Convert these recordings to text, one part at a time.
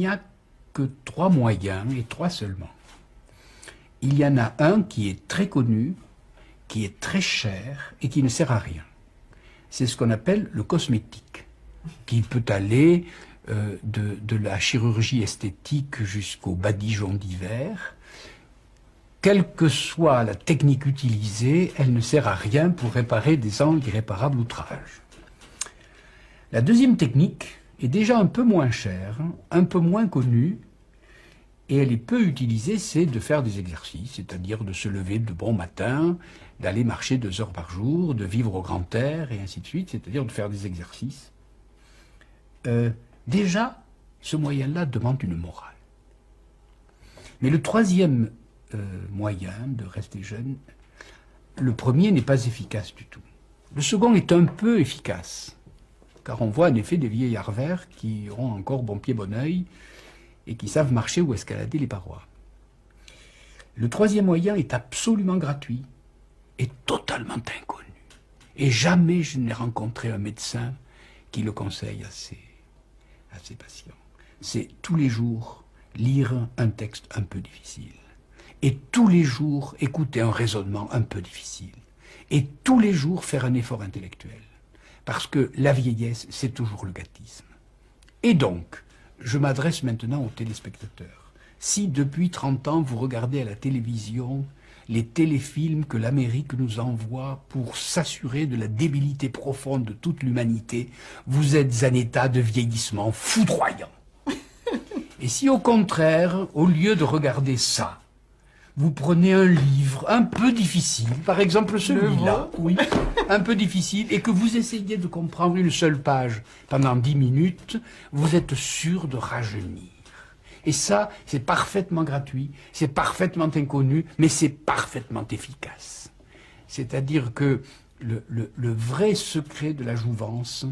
Il n'y a que 3 moyens, et 3 seulement. Il y en a un qui est très connu, qui est très cher et qui ne sert à rien. C'est ce qu'on appelle le cosmétique, qui peut aller de la chirurgie esthétique jusqu'au badigeon d'hiver. Quelle que soit la technique utilisée, elle ne sert à rien pour réparer des angles d'irréparable outrage. La deuxième technique est déjà un peu moins chère, un peu moins connue, et elle est peu utilisée, c'est de faire des exercices, c'est-à-dire de se lever de bon matin, d'aller marcher 2 heures par jour, de vivre au grand air, et ainsi de suite, c'est-à-dire de faire des exercices. Déjà, ce moyen-là demande une morale. Mais le troisième moyen de rester jeune, le premier n'est pas efficace du tout. Le second est un peu efficace, car on voit en effet des vieillards verts qui ont encore bon pied bon oeil et qui savent marcher ou escalader les parois. Le troisième moyen est absolument gratuit et totalement inconnu. Et jamais je n'ai rencontré un médecin qui le conseille à ses patients. C'est tous les jours lire un texte un peu difficile. Et tous les jours écouter un raisonnement un peu difficile. Et tous les jours faire un effort intellectuel. Parce que la vieillesse, c'est toujours le gâtisme. Et donc, je m'adresse maintenant aux téléspectateurs. Si depuis 30 ans, vous regardez à la télévision les téléfilms que l'Amérique nous envoie pour s'assurer de la débilité profonde de toute l'humanité, vous êtes en état de vieillissement foudroyant. Et si au contraire, au lieu de regarder ça, vous prenez un livre un peu difficile, par exemple celui-là, oui, un peu difficile, et que vous essayez de comprendre une seule page pendant 10 minutes, vous êtes sûr de rajeunir. Et ça, c'est parfaitement gratuit, c'est parfaitement inconnu, mais c'est parfaitement efficace. C'est-à-dire que le vrai secret de la jouvence,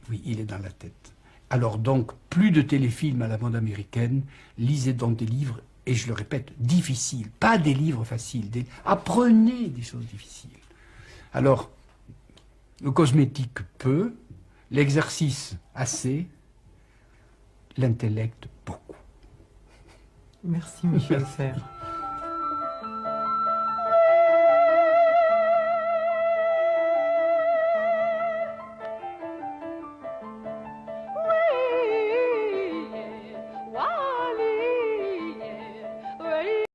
oui, il est dans la tête. Alors donc, plus de téléfilms à la mode américaine, lisez donc des livres, et je le répète, difficiles, pas des livres faciles. Apprenez des choses difficiles. Alors, le cosmétique peu, l'exercice assez, l'intellect beaucoup. Merci Michel Serres.